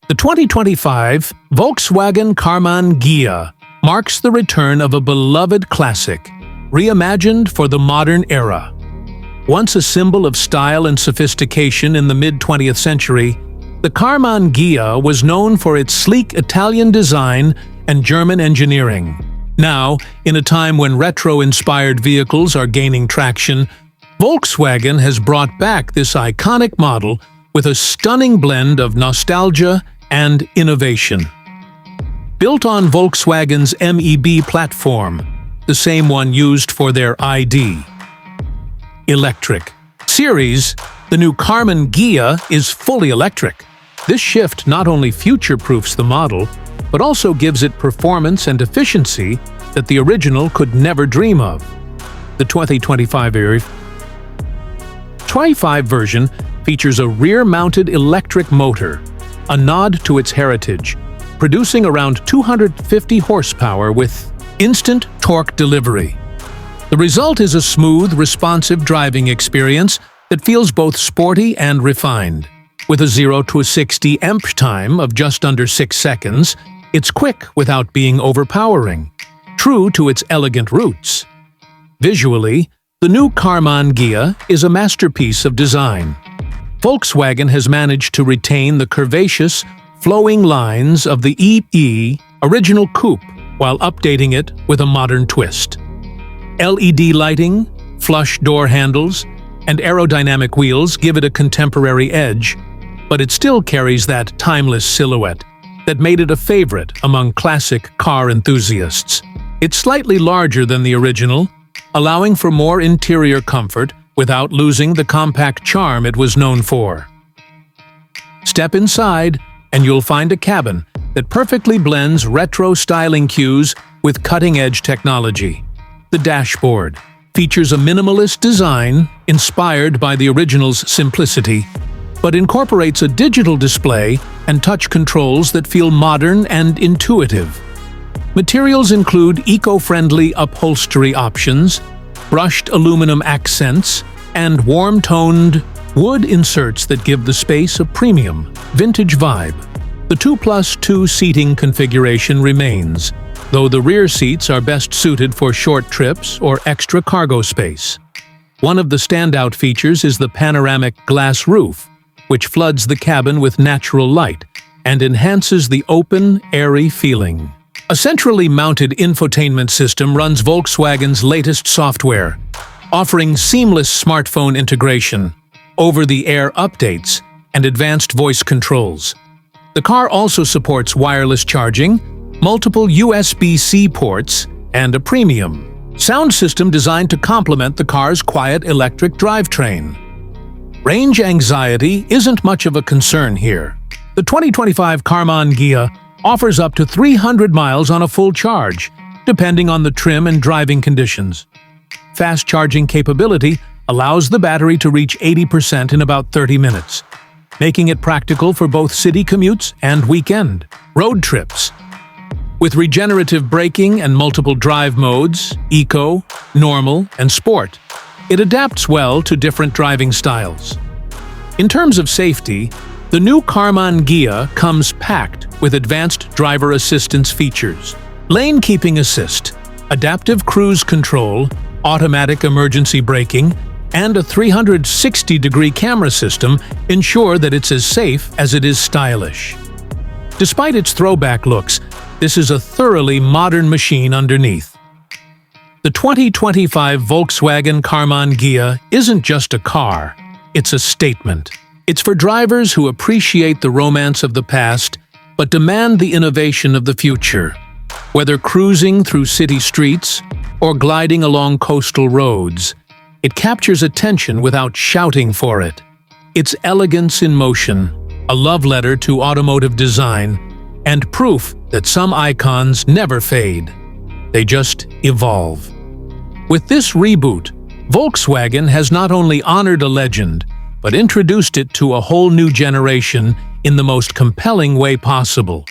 The 2025 Volkswagen Karmann Ghia marks the return of a beloved classic, reimagined for the modern era. Once a symbol of style and sophistication in the mid-20th century, the Karmann Ghia was known for its sleek Italian design and German engineering. Now, in a time when retro-inspired vehicles are gaining traction, Volkswagen has brought back this iconic model with a stunning blend of nostalgia and innovation. Built on Volkswagen's MEB platform, the same one used for their ID. Electric series, the new Karmann Ghia is fully electric. This shift not only future-proofs the model, but also gives it performance and efficiency that the original could never dream of. The 2025 version features a rear-mounted electric motor, a nod to its heritage, producing around 250 horsepower with instant torque delivery. The result is a smooth, responsive driving experience that feels both sporty and refined. With a 0 to 60 amp time of just under 6 seconds, it's quick without being overpowering, true to its elegant roots. Visually, the new Karmann Ghia is a masterpiece of design. Volkswagen has managed to retain the curvaceous, flowing lines of the original coupe while updating it with a modern twist. LED lighting, flush door handles, and aerodynamic wheels give it a contemporary edge, but it still carries that timeless silhouette that made it a favorite among classic car enthusiasts. It's slightly larger than the original, allowing for more interior comfort without losing the compact charm it was known for. Step inside, and you'll find a cabin that perfectly blends retro styling cues with cutting-edge technology. The dashboard features a minimalist design inspired by the original's simplicity, but incorporates a digital display and touch controls that feel modern and intuitive. Materials include eco-friendly upholstery options, brushed aluminum accents, and warm-toned wood inserts that give the space a premium, vintage vibe. The 2+2 seating configuration remains, though the rear seats are best suited for short trips or extra cargo space. One of the standout features is the panoramic glass roof, which floods the cabin with natural light and enhances the open, airy feeling. A centrally mounted infotainment system runs Volkswagen's latest software, offering seamless smartphone integration, over-the-air updates, and advanced voice controls. The car also supports wireless charging, multiple USB-C ports, and a premium sound system designed to complement the car's quiet electric drivetrain. Range anxiety isn't much of a concern here. The 2025 Karmann Ghia offers up to 300 miles on a full charge, depending on the trim and driving conditions. Fast charging capability allows the battery to reach 80% in about 30 minutes, making it practical for both city commutes and weekend road trips. With regenerative braking and multiple drive modes, eco, normal, and sport, it adapts well to different driving styles. In terms of safety, the new Karmann Ghia comes packed with advanced driver assistance features. Lane keeping assist, adaptive cruise control, automatic emergency braking, and a 360-degree camera system ensure that it's as safe as it is stylish. Despite its throwback looks, this is a thoroughly modern machine underneath. The 2025 Volkswagen Karmann Ghia isn't just a car, it's a statement. It's for drivers who appreciate the romance of the past but demand the innovation of the future. Whether cruising through city streets or gliding along coastal roads, it captures attention without shouting for it. It's elegance in motion, a love letter to automotive design, and proof that some icons never fade. They just evolve. With this reboot, Volkswagen has not only honored a legend, but introduced it to a whole new generation in the most compelling way possible.